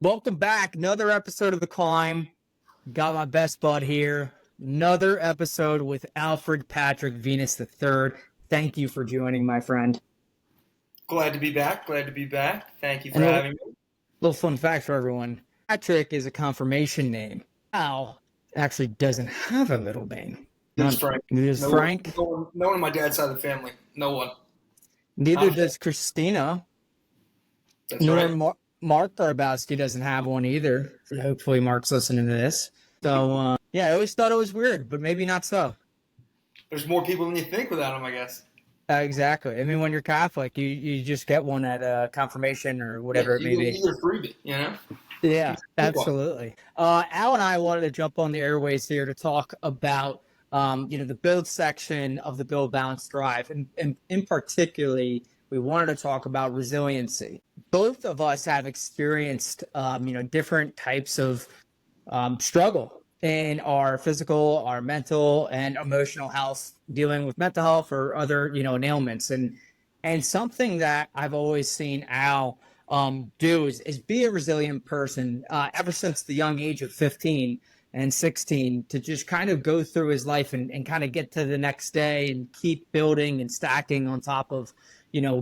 Welcome back. Another episode of The Climb. Got my best bud here. Another episode with Alfred Patrick Venus III. Thank you for joining, my friend. Glad to be back. Thank you for And a having me. little fun fact for everyone. Patrick is a confirmation name. Al actually doesn't have a middle name. It's Frank. Neither does Frank. No one on my dad's side of the family. No one. Neither does Christina. That's Nor right. Mark Garboski doesn't have one either. Hopefully Mark's listening to this. So, I always thought it was weird, but maybe not so. There's more people than you think without them, I guess. Exactly. I mean, when you're Catholic, you just get one at confirmation or whatever it may be. You get a freebie, you know? Yeah, absolutely. Al and I wanted to jump on the airways here to talk about, the build section of the Build Balance Drive. And in particularly, we wanted to talk about resiliency. Both of us have experienced, different types of struggle in our physical, our mental, and emotional health, dealing with mental health or other, ailments. And something that I've always seen Al do is be a resilient person ever since the young age of 15 and 16, to just kind of go through his life and kind of get to the next day and keep building and stacking on top of,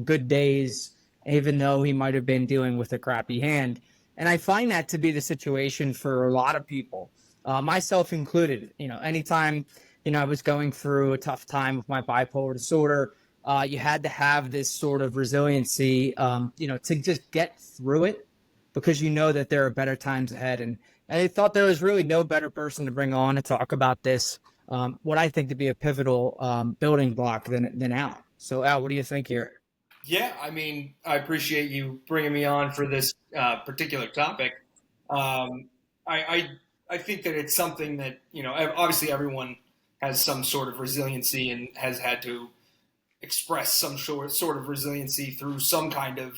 good days, even though he might have been dealing with a crappy hand. And I find that to be the situation for a lot of people, myself included. Anytime, I was going through a tough time with my bipolar disorder, you had to have this sort of resiliency, to just get through it, because that there are better times ahead. And I thought there was really no better person to bring on to talk about this, what I think to be a pivotal building block than Al. So, Al, what do you think here? Yeah, I mean, I appreciate you bringing me on for this particular topic. I think that it's something that, obviously everyone has some sort of resiliency and has had to express some sort of resiliency through some kind of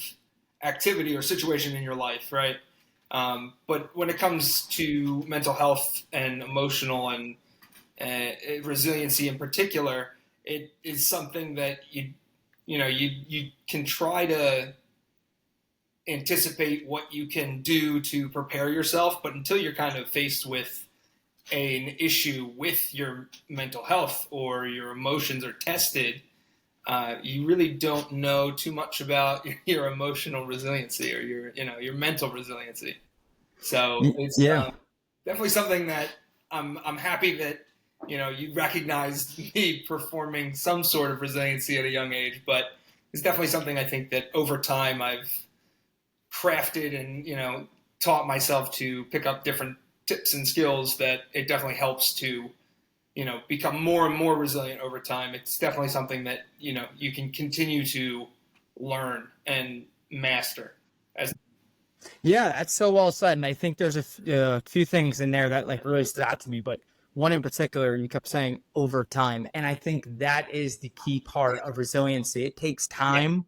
activity or situation in your life, right? But when it comes to mental health and emotional and resiliency in particular, it is something that you can try to anticipate what you can do to prepare yourself, but until you're kind of faced with an issue with your mental health or your emotions are tested, you really don't know too much about your emotional resiliency or your mental resiliency. So it's Yeah. definitely something that I'm happy that you recognized me performing some sort of resiliency at a young age, but it's definitely something I think that over time I've crafted and taught myself to pick up different tips and skills that it definitely helps to become more and more resilient over time. It's definitely something that you can continue to learn and master. Yeah, that's so well said. And I think there's a few things in there that really stood out to me, but one in particular, you kept saying over time. And I think that is the key part of resiliency. It takes time.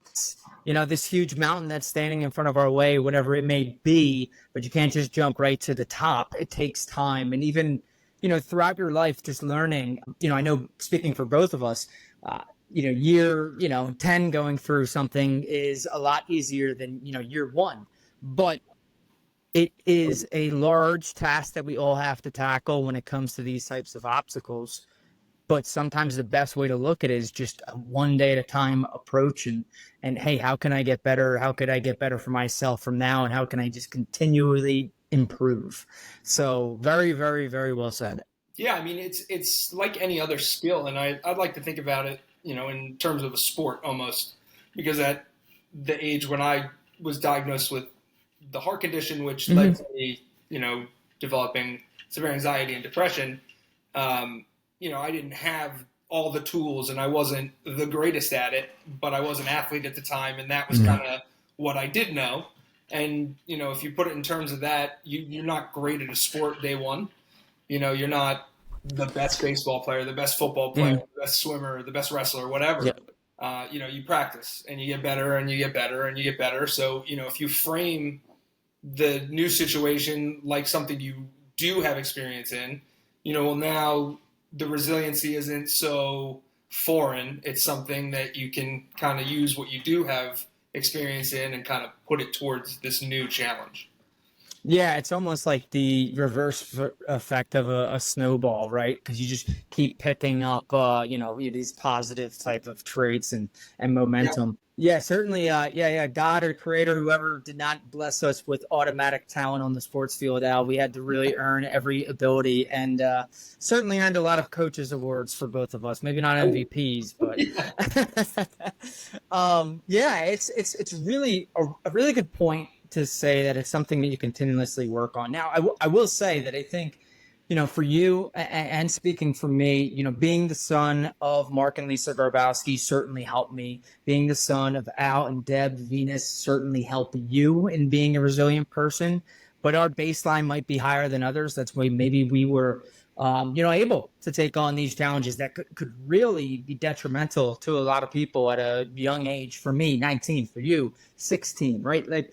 This huge mountain that's standing in front of our way, whatever it may be, but you can't just jump right to the top. It takes time. And even, throughout your life, just learning, I know, speaking for both of us, year, 10 going through something is a lot easier than, year one. But it is a large task that we all have to tackle when it comes to these types of obstacles. But sometimes the best way to look at it is just a one day at a time approach. And hey, how can I get better? How could I get better for myself from now? And how can I just continually improve? So very, very, very well said. Yeah, I mean, it's like any other skill, and I'd like to think about it, in terms of a sport almost, because at the age when I was diagnosed with the heart condition, which led to me, developing severe anxiety and depression, I didn't have all the tools, and I wasn't the greatest at it, but I was an athlete at the time, and that was kind of what I did know. And if you put it in terms of that, you're not great at a sport day one. You're not the best baseball player, the best football player, the best swimmer, the best wrestler, whatever. Yeah. You practice and you get better and you get better and you get better. So, if you frame the new situation like something you do have experience in, well, now the resiliency isn't so foreign. It's something that you can kind of use what you do have experience in and kind of put it towards this new challenge. Yeah, it's almost like the reverse effect of a snowball, right? Because you just keep picking up, these positive type of traits and Yeah. momentum. Yeah, certainly. Yeah. God or creator, whoever did not bless us with automatic talent on the sports field, Al, we had to really earn every ability, and certainly earned a lot of coaches awards for both of us. Maybe not MVPs, but Yeah. yeah, it's really a really good point to say that it's something that you continuously work on. Now, I will say that I think, for you and speaking for me, being the son of Mark and Lisa Garboski certainly helped me. Being the son of Al and Deb Venus certainly helped you in being a resilient person. But our baseline might be higher than others. That's why maybe we were able to take on these challenges that could really be detrimental to a lot of people at a young age. For me, 19, for you, 16, right? Like,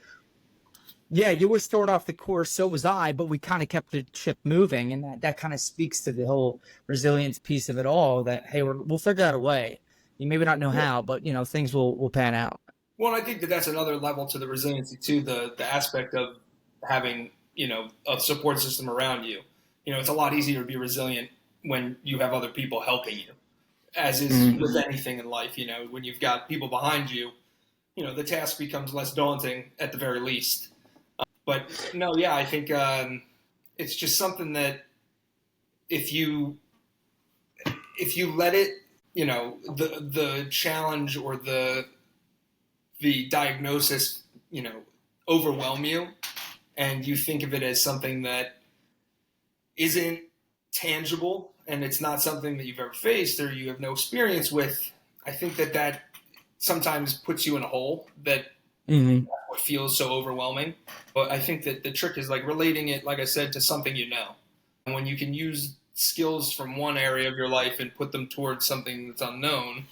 yeah, you were thrown off the course, so was I, but we kind of kept the ship moving, and that kind of speaks to the whole resilience piece of it all. That hey, we'll figure out a way. You maybe not know how, but things will pan out. Well, I think that that's another level to the resiliency too. The aspect of having a support system around you. It's a lot easier to be resilient when you have other people helping you, as is Mm. with anything in life. When you've got people behind you, the task becomes less daunting at the very least. But no, yeah, I think it's just something that if you let it, the challenge or the diagnosis, overwhelm you, and you think of it as something that isn't tangible and it's not something that you've ever faced or you have no experience with, I think that sometimes puts you in a hole that Mm-hmm. what feels so overwhelming. But I think that the trick is like relating it, like I said, to something you know. And when you can use skills from one area of your life and put them towards something that's unknown,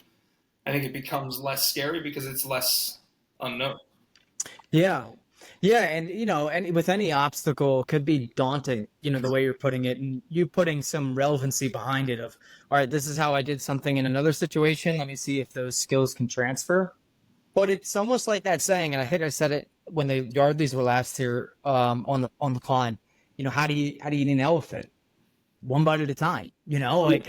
I think it becomes less scary because it's less unknown. Yeah. Yeah, and and with any obstacle it could be daunting, the way you're putting it and you putting some relevancy behind it of, all right, this is how I did something in another situation. Let me see if those skills can transfer. But it's almost like that saying, and I think I said it when the Yardleys were last here on the climb. How do you eat an elephant? One bite at a time. Like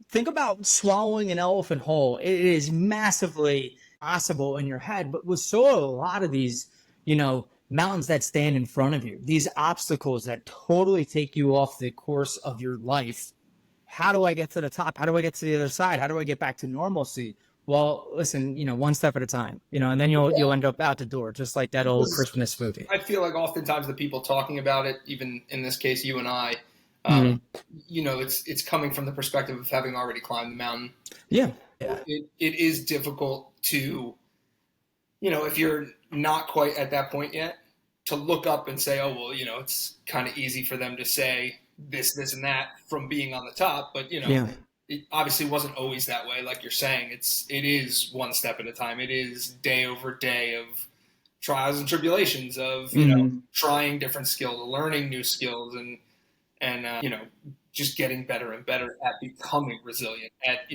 think about swallowing an elephant whole. It is massively possible in your head, but with so a lot of these, mountains that stand in front of you, these obstacles that totally take you off the course of your life. How do I get to the top? How do I get to the other side? How do I get back to normalcy? Well, listen, one step at a time, and then you'll end up out the door, just like that old Christmas movie. I feel like oftentimes the people talking about it, even in this case, you and I, um, Mm. it's coming from the perspective of having already climbed the mountain. Yeah. Yeah. It is difficult to, if you're not quite at that point yet, to look up and say, oh, well, it's kind of easy for them to say this, and that from being on the top. But, Yeah. it obviously wasn't always that way. Like you're saying, it is one step at a time. It is day over day of trials and tribulations of, Mm. trying different skills, learning new skills and just getting better and better at becoming resilient, at,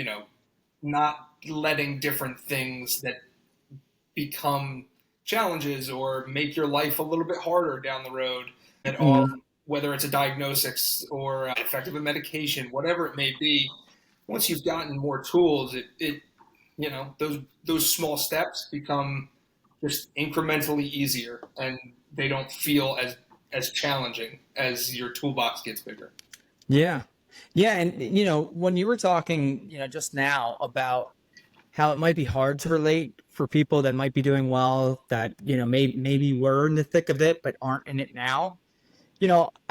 not letting different things that become challenges or make your life a little bit harder down the road that are, Mm. whether it's a diagnosis or effective medication, whatever it may be. Once you've gotten more tools, it those small steps become just incrementally easier, and they don't feel as challenging as your toolbox gets bigger. Yeah. Yeah. And, when you were talking, just now about how it might be hard to relate for people that might be doing well, that, maybe were in the thick of it, but aren't in it now.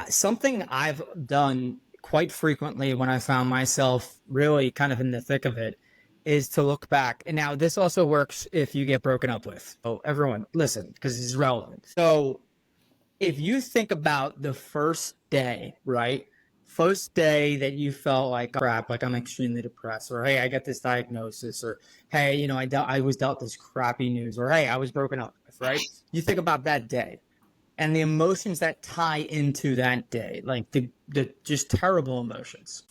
Something I've done quite frequently when I found myself really kind of in the thick of it is to look back. And now this also works if you get broken up with. So everyone, listen, because it's relevant. So if you think about the first day, right? First day that you felt like crap, like I'm extremely depressed, or hey, I got this diagnosis, or hey, I was dealt this crappy news, or hey, I was broken up with, right? You think about that day and the emotions that tie into that day, like the just terrible emotions.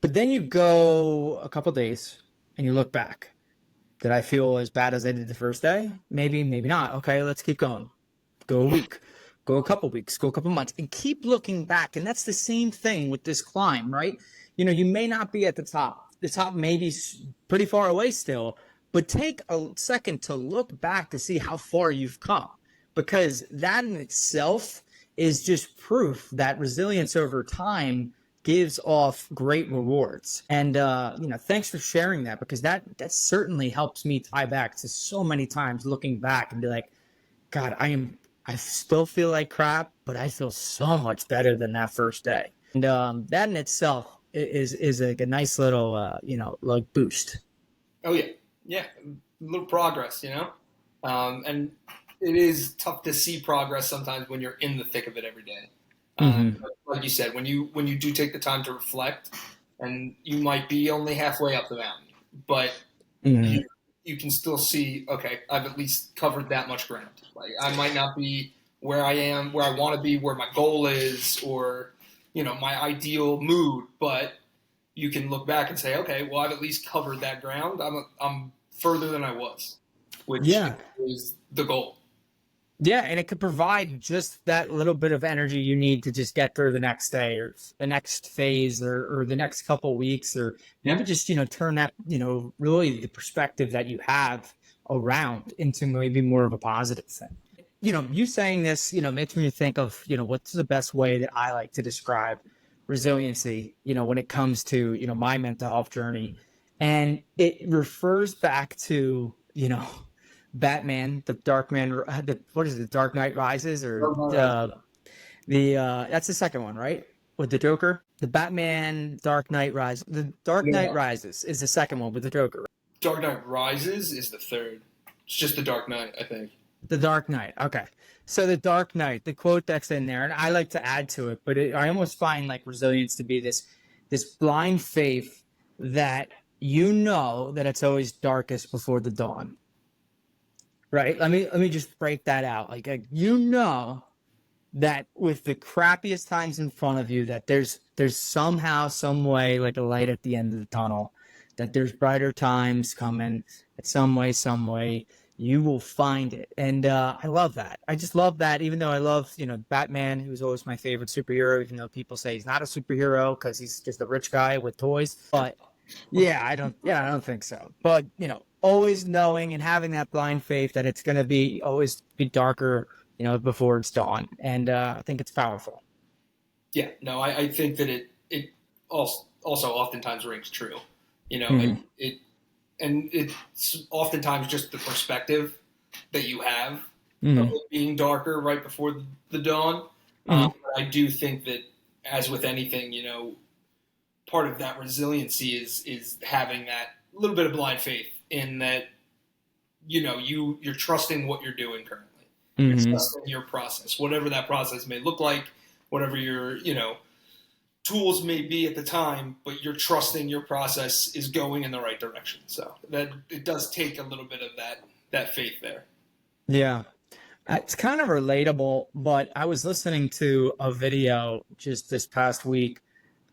But then you go a couple days and you look back. Did I feel as bad as I did the first day? Maybe, maybe not. Okay, let's keep going. Go a week. go a couple weeks, go a couple months, and keep looking back. And that's the same thing with this climb, right? You may not be at the top. The top may be pretty far away still, but take a second to look back to see how far you've come, because that in itself is just proof that resilience over time gives off great rewards. And thanks for sharing that, because that certainly helps me tie back to so many times looking back and be like, God, I still feel like crap, but I feel so much better than that first day. And that in itself is like a nice little like boost. Oh yeah, a little progress, and it is tough to see progress sometimes when you're in the thick of it every day. Like you said, when you do take the time to reflect, and you might be only halfway up the mountain, but you can still see, okay, I've at least covered that much ground. Like, I might not be where I am, where I want to be, where my goal is, or my ideal mood, but you can look back and say, okay, well, I've at least covered that ground. I'm further than I was, which is the goal. Yeah, and it could provide just that little bit of energy you need to just get through the next day or the next phase or the next couple of weeks, or maybe just, turn that, really the perspective that you have around into maybe more of a positive thing. You saying this, makes me think of, what's the best way that I like to describe resiliency, when it comes to, my mental health journey. And it refers back to, Batman, the Dark Man, what is it, Dark Knight Rises, or that's the second one, right? With the Joker, the Batman Dark Knight Rises. The Dark Knight Rises is the second one with the Joker. Dark Knight Rises is the third. It's just the Dark Knight, I think. The Dark Knight. Okay. So the Dark Knight, the quote that's in there, and I like to add to it, but I almost find like resilience to be this blind faith that that it's always darkest before the dawn. Right? Let me just break that out. Like that with the crappiest times in front of you, that there's somehow, some way, like a light at the end of the tunnel, that there's brighter times coming. That some way you will find it. And I love that. I just love that, even though I love, Batman, who's always my favorite superhero, even though people say he's not a superhero because he's just a rich guy with toys. But I don't think so. But, always knowing and having that blind faith that it's going to always be darker, before it's dawn. And I think it's powerful. Yeah, no, I think that it also oftentimes rings true. And it's oftentimes just the perspective that you have of it being darker right before the dawn. I do think that, as with anything, part of that resiliency is having that little bit of blind faith in that, you're trusting what you're doing currently. You're trusting your process, whatever that process may look like, whatever your, tools may be at the time, but you're trusting your process is going in the right direction. So that it does take a little bit of that faith there. Yeah. It's kind of relatable, but I was listening to a video just this past week,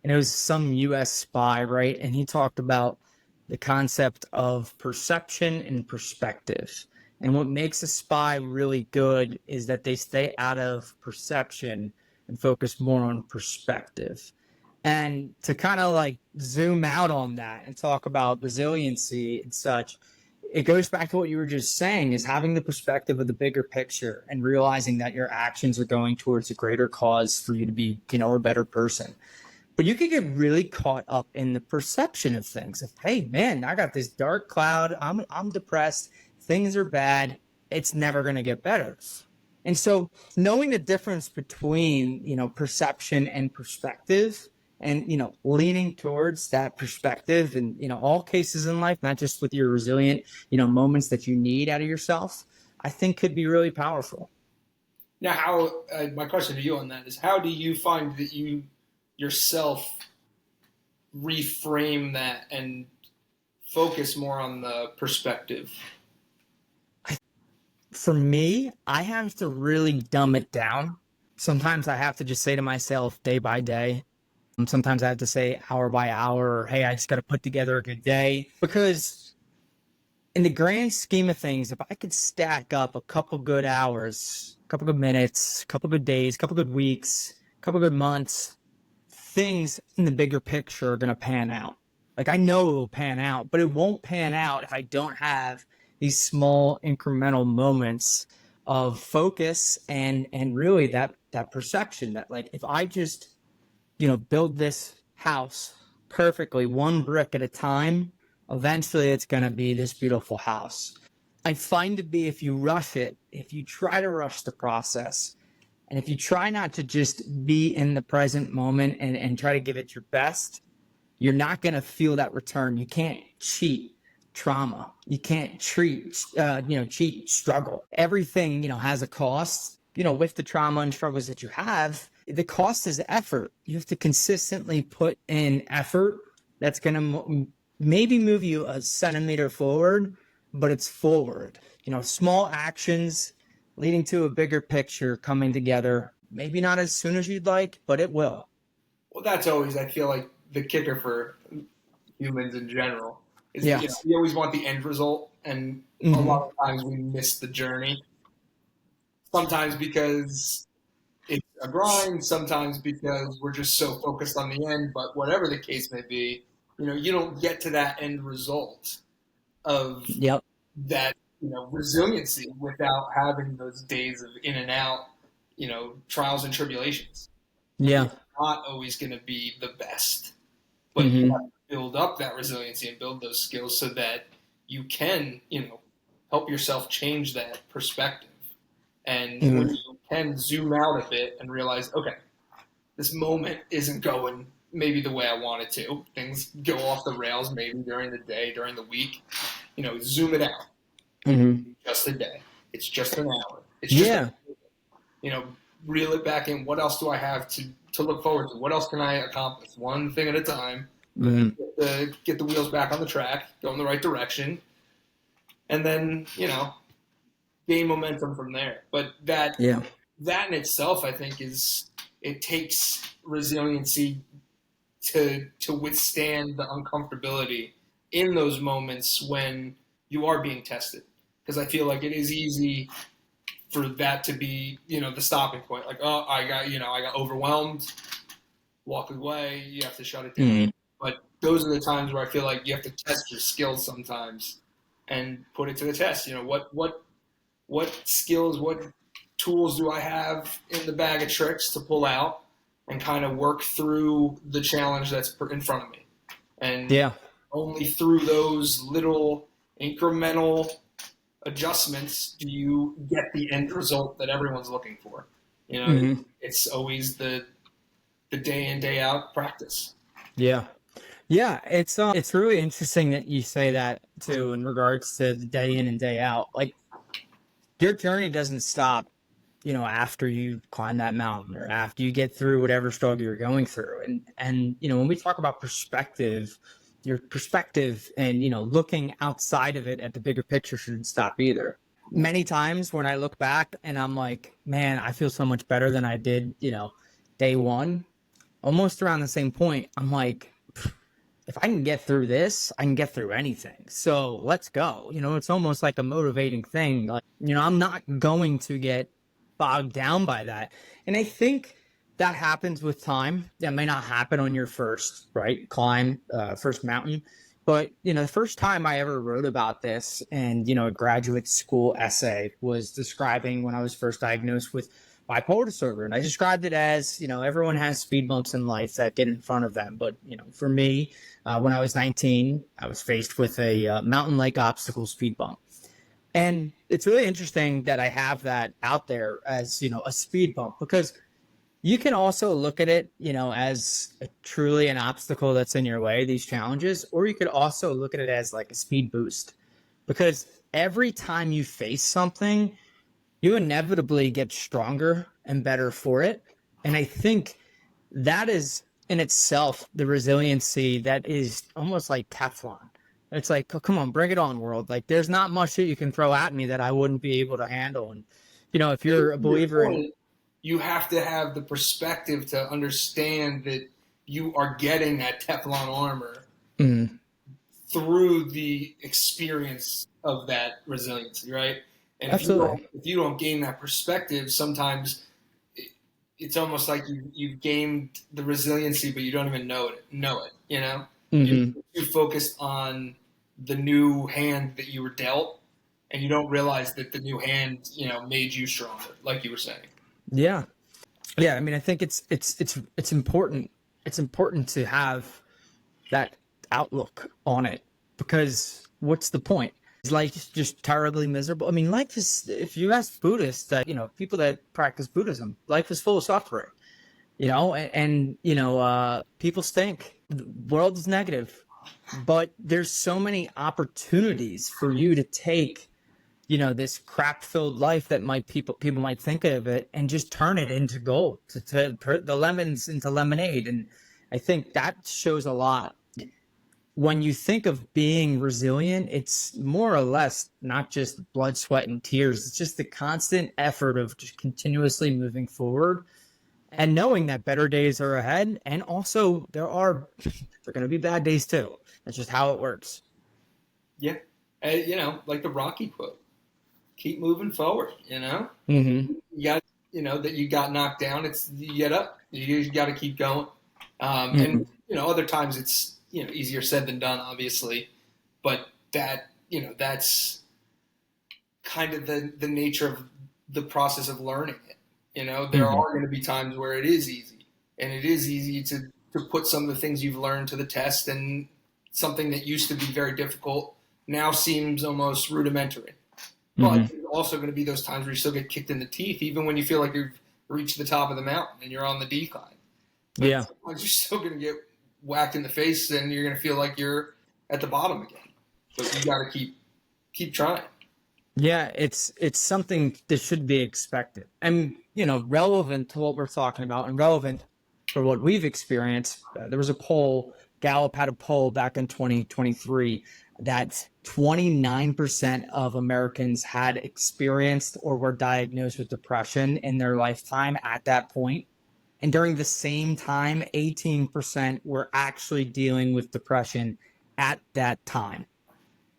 and it was some US spy, right? And he talked about the concept of perception and perspective. And what makes a spy really good is that they stay out of perception and focus more on perspective. And to kind of like zoom out on that and talk about resiliency and such, it goes back to what you were just saying, is having the perspective of the bigger picture and realizing that your actions are going towards a greater cause for you to be, a better person. But you can get really caught up in the perception of things. Of, hey, man, I got this dark cloud. I'm depressed. Things are bad. It's never going to get better. And so knowing the difference between, perception and perspective, and, leaning towards that perspective in, all cases in life, not just with your resilient, moments that you need out of yourself, I think could be really powerful. Now, my question to you on that is, how do you find that you yourself reframe that and focus more on the perspective? For me, I have to really dumb it down. Sometimes I have to just say to myself day by day. Sometimes I have to say hour by hour, or, hey, I just got to put together a good day. Because in the grand scheme of things, if I could stack up a couple good hours, a couple good minutes, a couple good days, a couple good weeks, a couple good months, things in the bigger picture are going to pan out. Like I know it will pan out, but it won't pan out if I don't have these small incremental moments of focus and really that perception that like if I just build this house perfectly, one brick at a time, eventually it's going to be this beautiful house. I find to be if you rush it, if you try to rush the process, and if you try not to just be in the present moment and try to give it your best, you're not going to feel that return. You can't cheat trauma. You can't cheat struggle. Everything, has a cost. With the trauma and struggles that you have, the cost is effort. You have to consistently put in effort that's going to maybe move you a centimeter forward, but it's forward. Small actions leading to a bigger picture coming together. Maybe not as soon as you'd like, but it will. Well, that's always, I feel like, the kicker for humans in general. Is Yes. we always want the end result, and a lot of times we miss the journey. Sometimes because it's a grind, sometimes because we're just so focused on the end. But whatever the case may be, you don't get to that end result of Yep. that resiliency without having those days of in and out, trials and tribulations. Yeah. It's not always going to be the best, but you have to build up that resiliency and build those skills so that you can, help yourself change that perspective. And when you can zoom out a bit and realize, okay, this moment isn't going maybe the way I want it to. Things go off the rails maybe during the day, during the week. Zoom it out. Just a day. It's just an hour. It's just reel it back in. What else do I have to look forward to? What else can I accomplish? One thing at a time. Get the wheels back on the track, go in the right direction, and then gain momentum from there. But that in itself, I think, it takes resiliency to withstand the uncomfortability in those moments when you are being tested. Because I feel like it is easy for that to be, the stopping point. Like, oh, I got overwhelmed, walk away, you have to shut it down. But those are the times where I feel like you have to test your skills sometimes and put it to the test. What skills, what tools do I have in the bag of tricks to pull out and kind of work through the challenge that's in front of me? And only through those little incremental adjustments do you get the end result that everyone's looking for. It's always the day in, day out practice. Yeah, it's really interesting that you say that too in regards to the day in and day out. Like your journey doesn't stop, after you climb that mountain or after you get through whatever struggle you're going through. And when we talk about perspective, your perspective and looking outside of it at the bigger picture shouldn't stop either. Many times when I look back and I'm like, man, I feel so much better than I did, day one. Almost around the same point, I'm like, if I can get through this, I can get through anything. So let's go. It's almost like a motivating thing. Like, I'm not going to get bogged down by that. And I think that happens with time. That may not happen on your first, climb, first mountain. But, the first time I ever wrote about this and, a graduate school essay was describing when I was first diagnosed with bipolar disorder. And I described it as, everyone has speed bumps in life that get in front of them. But, for me, when I was 19, I was faced with a mountain-like obstacle speed bump. And it's really interesting that I have that out there as, a speed bump, because you can also look at it, as truly an obstacle that's in your way, these challenges, or you could also look at it as like a speed boost, because every time you face something, you inevitably get stronger and better for it. And I think that is in itself the resiliency that is almost like Teflon. It's like, oh, come on, bring it on, world. Like, there's not much that you can throw at me that I wouldn't be able to handle. And, if you're a believer in... You have to have the perspective to understand that you are getting that Teflon armor through the experience of that resiliency, right? And Absolutely. if you don't gain that perspective, sometimes it's almost like you've gained the resiliency, but you don't even know it. You know, you're Mm-hmm. too focused on the new hand that you were dealt, and you don't realize that the new hand, made you stronger, like you were saying. Yeah. Yeah. I mean, I think it's important. It's important to have that outlook on it, because what's the point? Is life just terribly miserable? I mean, life is, if you ask Buddhists, that, people that practice Buddhism, life is full of suffering, and people stink. The world is negative, but there's so many opportunities for you to take, this crap filled life that people might think of it, and just turn it into gold, to put the lemons into lemonade. And I think that shows a lot. When you think of being resilient, it's more or less not just blood, sweat, and tears. It's just the constant effort of just continuously moving forward and knowing that better days are ahead. And also, there are going to be bad days too. That's just how it works. Yeah, and, like the Rocky quote, keep moving forward. Mm-hmm. You got, that you got knocked down. It's you get up. You got to keep going. Mm-hmm. And other times it's easier said than done, obviously, but that's kind of the nature of the process of learning it. There Mm-hmm. are going to be times where it is easy, and it is easy to put some of the things you've learned to the test, and something that used to be very difficult now seems almost rudimentary. But Mm-hmm. there's also going to be those times where you still get kicked in the teeth, even when you feel like you've reached the top of the mountain and you're on the decline. But Yeah. sometimes you're still going to get whacked in the face, and you're going to feel like you're at the bottom again. But you got to keep trying. Yeah, it's something that should be expected, and relevant to what we're talking about, and relevant for what we've experienced. There was a poll. Gallup had a poll back in 2023 that 29% of Americans had experienced or were diagnosed with depression in their lifetime at that point. And during the same time, 18% were actually dealing with depression at that time.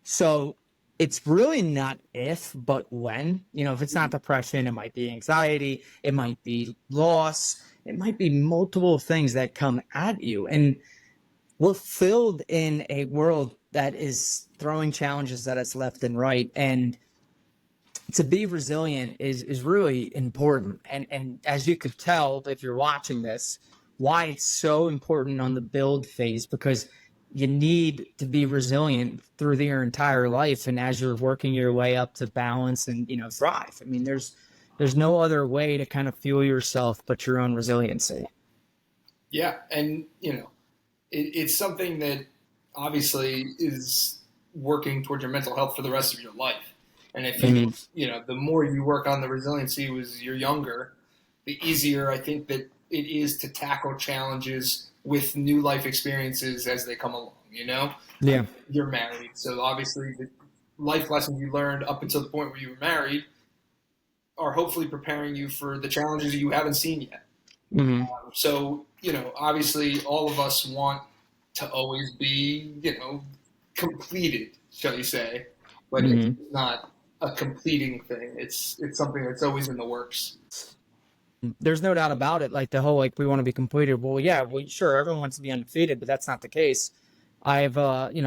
So it's really not if, but when. If it's not depression, it might be anxiety, it might be loss, it might be multiple things that come at you. And we're filled in a world that is throwing challenges at us left and right. And to be resilient is really important. And as you could tell, if you're watching this, why it's so important on the build phase, because you need to be resilient through your entire life, and as you're working your way up to balance and thrive. I mean, there's no other way to kind of fuel yourself but your own resiliency. Yeah, and it's something that obviously is working towards your mental health for the rest of your life. And I think Mm-hmm. the more you work on the resiliency as you're younger, the easier I think that it is to tackle challenges with new life experiences as they come along. Yeah. You're married, so obviously the life lessons you learned up until the point where you were married are hopefully preparing you for the challenges you haven't seen yet. Mm-hmm. So, obviously all of us want to always be, completed, shall you say, but it's Mm-hmm. not a completing thing. It's something that's always in the works. There's no doubt about it. Like the whole, like, we want to be completed. Well, yeah, well, sure, everyone wants to be undefeated, but that's not the case. I've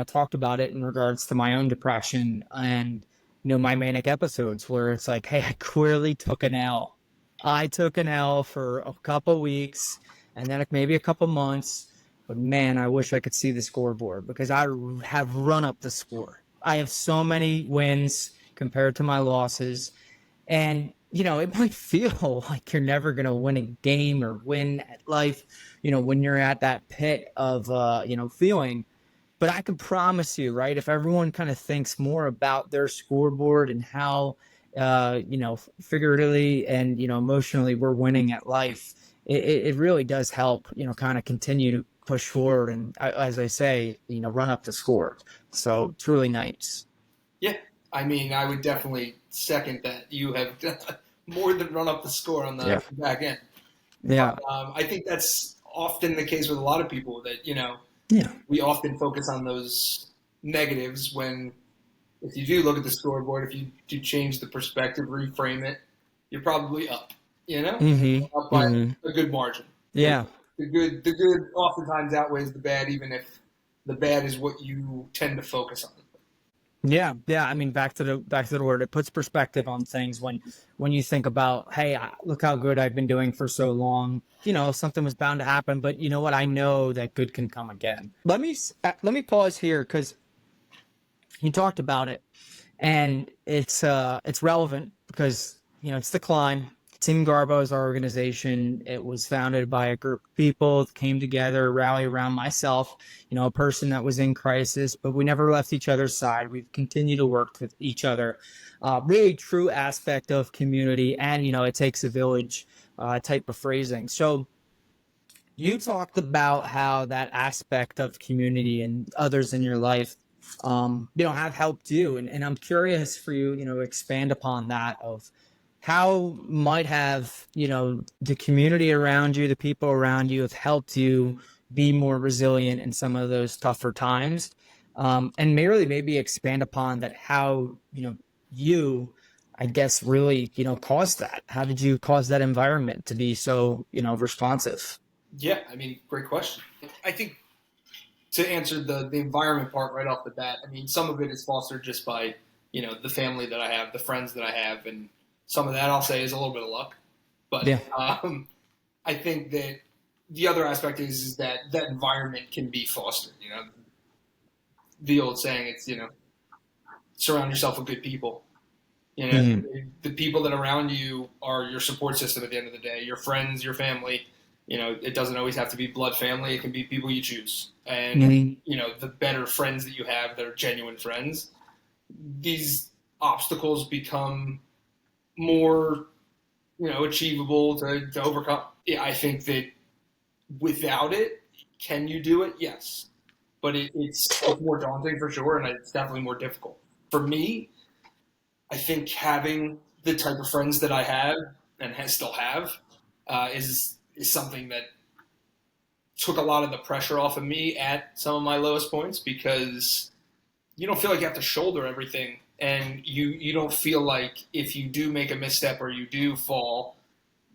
talked about it in regards to my own depression and my manic episodes, where it's like, hey, I clearly took an L. I took an L for a couple weeks, and then maybe a couple months. But man, I wish I could see the scoreboard, because I have run up the score. I have so many wins compared to my losses. And, it might feel like you're never going to win a game or win at life, when you're at that pit of, feeling. But I can promise you, right, if everyone kind of thinks more about their scoreboard and how, figuratively and, emotionally we're winning at life, it really does help, kind of continue to push forward. And as I say, run up the score. So it's really nice. Yeah, I mean, I would definitely second that. You have more than run up the score on the Yeah. back end. Yeah. But I think that's often the case with a lot of people that, Yeah. we often focus on those negatives when if you do look at the scoreboard, if you do change the perspective, reframe it, you're probably up. You know, up by a good margin. Yeah. The good oftentimes outweighs the bad, even if the bad is what you tend to focus on. Yeah, yeah. I mean, back to the word. It puts perspective on things when you think about, hey, look how good I've been doing for so long. Something was bound to happen, but you know what? I know that good can come again. Let me pause here because you talked about it, and it's relevant because it's the climb. Team Garbo is our organization. It was founded by a group of people that came together, rally around myself, a person that was in crisis, but we never left each other's side. We've continued to work with each other. Really true aspect of community, and it takes a village type of phrasing. So you talked about how that aspect of community and others in your life, have helped you. And I'm curious for you, to expand upon that of how might have, the community around you, the people around you have helped you be more resilient in some of those tougher times. And maybe expand upon that, how, you, I guess, really, caused that. How did you cause that environment to be so, responsive? Yeah, I mean, great question. I think to answer the environment part right off the bat, I mean, some of it is fostered just by, the family that I have, the friends that I have, and some of that I'll say is a little bit of luck. But Yeah. I think that the other aspect is that that environment can be fostered. The old saying, it's, surround yourself with good people. The people that are around you are your support system at the end of the day, your friends, your family. It doesn't always have to be blood family. It can be people you choose. And, the better friends that you have that are genuine friends, these obstacles become more, achievable to overcome. Yeah, I think that without it, can you do it? Yes. But it's more daunting for sure, and it's definitely more difficult. For me, I think having the type of friends that I have and still have is something that took a lot of the pressure off of me at some of my lowest points, because you don't feel like you have to shoulder everything, and you don't feel like if you do make a misstep or you do fall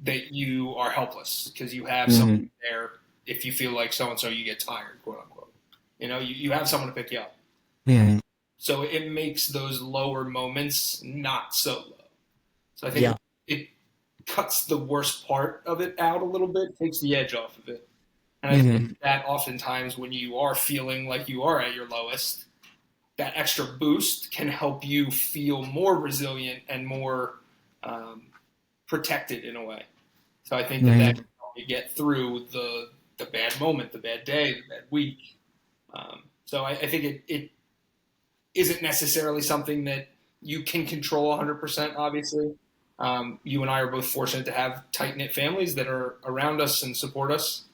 that you are helpless, because you have someone there. If you feel like so and so, you get tired, quote unquote. You have someone to pick you up. So it makes those lower moments not so low. So I think it cuts the worst part of it out a little bit, takes the edge off of it. And I think that oftentimes when you are feeling like you are at your lowest, that extra boost can help you feel more resilient and more protected in a way. So I think that can help you get through the bad moment, the bad day, the bad week. So I think it isn't necessarily something that you can control 100%, obviously. You and I are both fortunate to have tight-knit families that are around us and support us.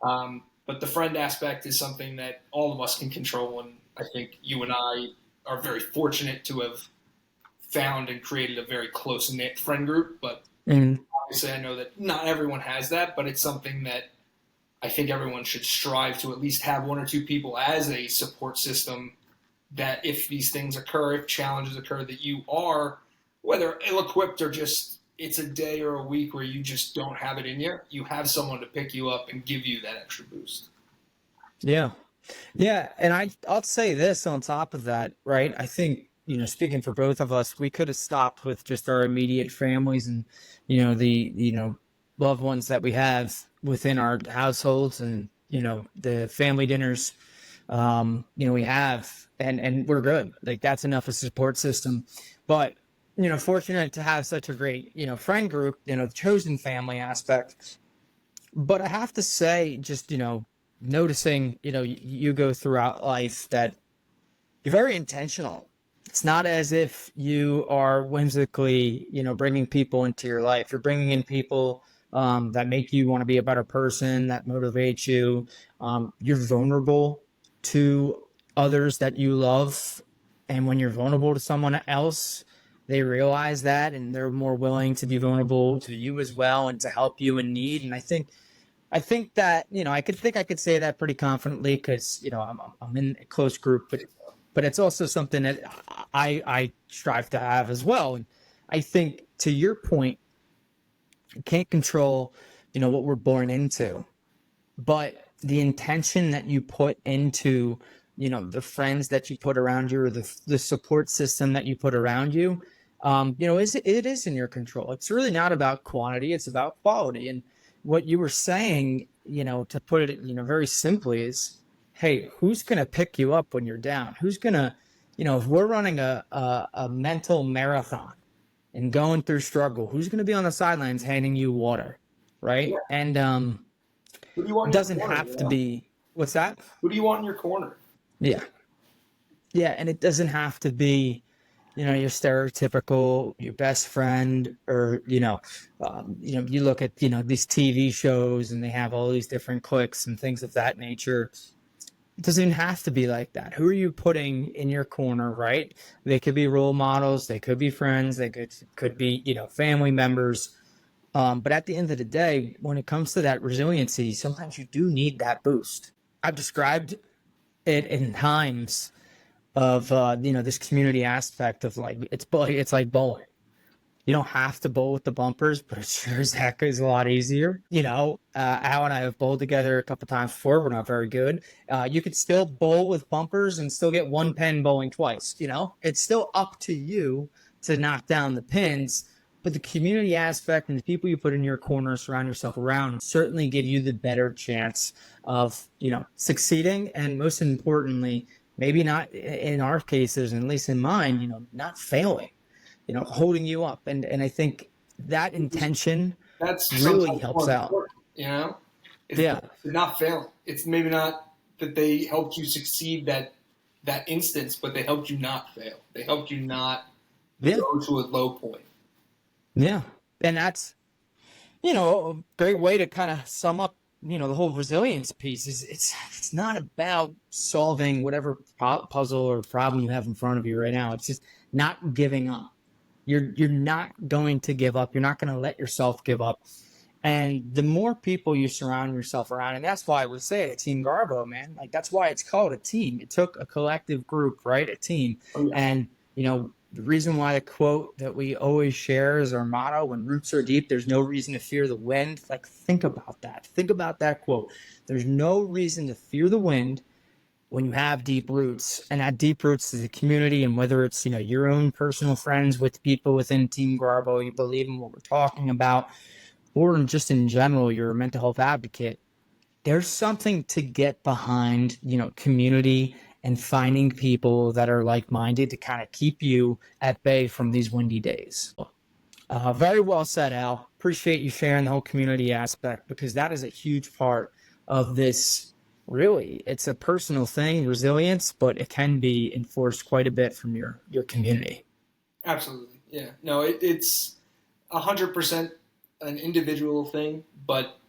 But the friend aspect is something that all of us can control, and I think you and I are very fortunate to have found and created a very close-knit friend group. But obviously I know that not everyone has that, but it's something that I think everyone should strive to at least have one or two people as a support system, that if these things occur, if challenges occur, that you are, whether ill-equipped or just it's a day or a week where you just don't have it in you have someone to pick you up and give you that extra boost. Yeah. Yeah. And I'll say this on top of that, right? I think, speaking for both of us, we could have stopped with just our immediate families and, the loved ones that we have within our households and, the family dinners, we have, and we're good. Like, that's enough of a support system. But, fortunate to have such a great, friend group, the chosen family aspect. But I have to say, just, noticing, you go throughout life that you're very intentional. It's not as if you are whimsically, bringing people into your life. You're bringing in people that make you want to be a better person, that motivate you. You're vulnerable to others that you love. And when you're vulnerable to someone else, they realize that and they're more willing to be vulnerable to you as well and to help you in need. And I think that, I could say that pretty confidently because, I'm in a close group, but but it's also something that I strive to have as well. And I think, to your point, you can't control, what we're born into, but the intention that you put into, the friends that you put around you, or the support system that you put around you, it is in your control. It's really not about quantity, it's about quality. And what you were saying, to put it, very simply, is, hey, who's going to pick you up when you're down? Who's going to, if we're running a mental marathon and going through struggle, who's going to be on the sidelines handing you water, right? Yeah. And Who do you want it in your doesn't corner? have to be. What's that? Who do you want in your corner? Yeah, yeah, and it doesn't have to be, your stereotypical, your best friend, or you look at these TV shows and they have all these different cliques and things of that nature. It doesn't even have to be like that. Who are you putting in your corner, right? They could be role models, they could be friends, they could be, family members. But at the end of the day, when it comes to that resiliency, sometimes you do need that boost. I've described it in times of this community aspect of, like, it's like bowling. You don't have to bowl with the bumpers, but it sure as heck is a lot easier. Al and I have bowled together a couple times before. We're not very good. You could still bowl with bumpers and still get one pin bowling twice. It's still up to you to knock down the pins, but the community aspect and the people you put in your corner, surround yourself around, certainly give you the better chance of, succeeding. And most importantly, maybe not in our cases, and at least in mine, not failing. Holding you up. And I think that intention That's really helps out. It's not failing. It's maybe not that they helped you succeed that instance, but they helped you not fail. They helped you not go to a low point. Yeah. And that's, a great way to kind of sum up, the whole resilience piece. Is it's not about solving whatever puzzle or problem you have in front of you right now. It's just not giving up. You're not going to give up. You're not going to let yourself give up. And the more people you surround yourself around, and that's why I would say it, Team Garbo, man. Like, that's why it's called a team. It took a collective group, right? A team. Oh, yeah. And, the reason why the quote that we always share is our motto: when roots are deep, there's no reason to fear the wind. Like, think about that. Think about that quote. There's no reason to fear the wind when you have deep roots. And that deep roots is a community. And whether it's, your own personal friends with people within Team Garbo, you believe in what we're talking about, or just in general, you're a mental health advocate, there's something to get behind, community and finding people that are like-minded to kind of keep you at bay from these windy days. Very well said, Al. Appreciate you sharing the whole community aspect, because that is a huge part of this. Really, it's a personal thing, resilience, but it can be enforced quite a bit from your community. Absolutely. Yeah. No, it's 100% an individual thing, but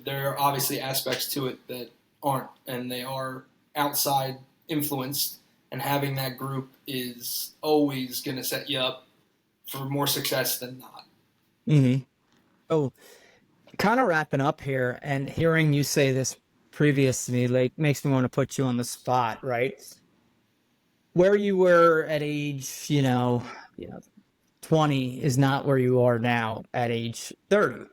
there are obviously aspects to it that aren't, and they are outside influenced, and having that group is always going to set you up for more success than not. Mm-hmm. Oh, kind of wrapping up here, and hearing you say this previous to me, like, makes me want to put you on the spot, right? Where you were at age, 20 is not where you are now at age 30.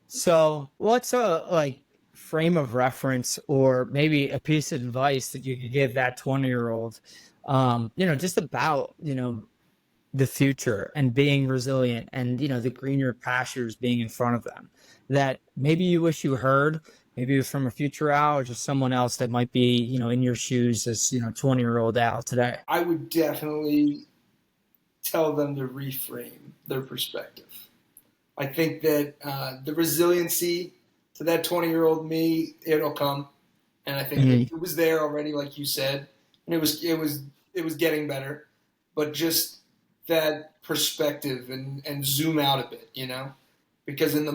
So what's a frame of reference, or maybe a piece of advice that you could give that 20-year-old, just about, the future and being resilient, and, the greener pastures being in front of them, that maybe you wish you heard, maybe it was from a future Al, or just someone else that might be, in your shoes as, 20-year-old Al today? I would definitely tell them to reframe their perspective. I think that the resiliency to that 20-year-old me, it'll come, and I think it was there already, like you said, and it was getting better, but just that perspective and zoom out a bit, because in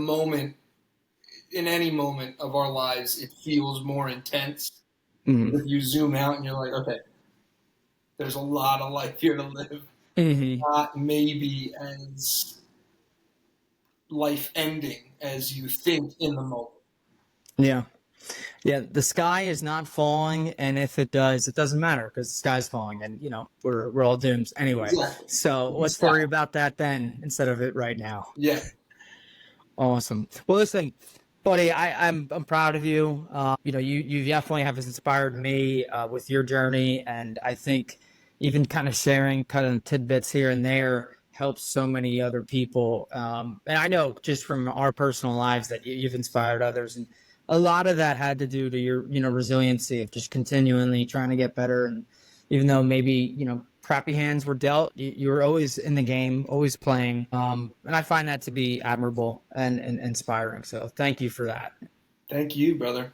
any moment of our lives, it feels more intense. Mm-hmm. If you zoom out and you're like, okay, there's a lot of life here to live. Mm-hmm. Not maybe as life ending as you think in the moment. Yeah. Yeah, the sky is not falling, and if it does, it doesn't matter because the sky's falling, and we're all doomed anyway. Exactly. So let's worry about that then instead of it right now. Yeah. Awesome. Well, listen, buddy, I'm proud of you. You definitely have inspired me with your journey, and I think even kind of sharing kind of tidbits here and there helps so many other people. And I know just from our personal lives that you've inspired others, and a lot of that had to do to your resiliency of just continually trying to get better. And even though maybe crappy hands were dealt, you were always in the game, always playing. And I find that to be admirable and inspiring. So thank you for that. Thank you, brother.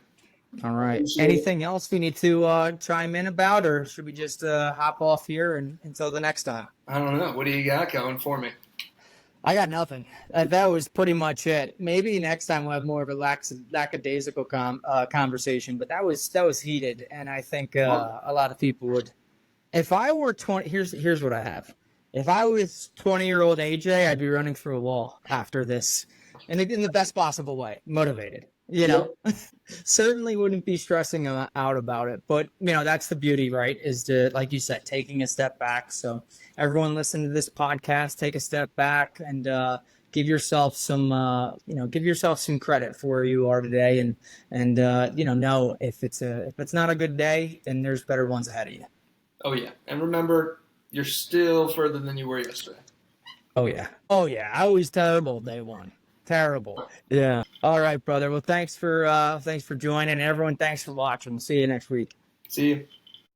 All right. Anything else we need to chime in about, or should we just hop off here until the next time? I don't know. What do you got going for me? I got nothing. That was pretty much it. Maybe next time we'll have more of a lackadaisical conversation, but that was heated, and I think a lot of people would. If I were 20, here's what I have. If I was 20-year-old AJ, I'd be running through a wall after this, and in the best possible way, motivated. Certainly wouldn't be stressing out about it, but that's the beauty, right? Is to, like you said, taking a step back. So everyone listen to this podcast, take a step back, and give yourself some credit for where you are today, and know if it's not a good day, then there's better ones ahead of you. Oh, yeah. And remember, you're still further than you were yesterday. Oh, yeah. I was terrible day one. Terrible. Yeah. All right, brother. Well, thanks for joining. Everyone, thanks for watching. See you next week. See you.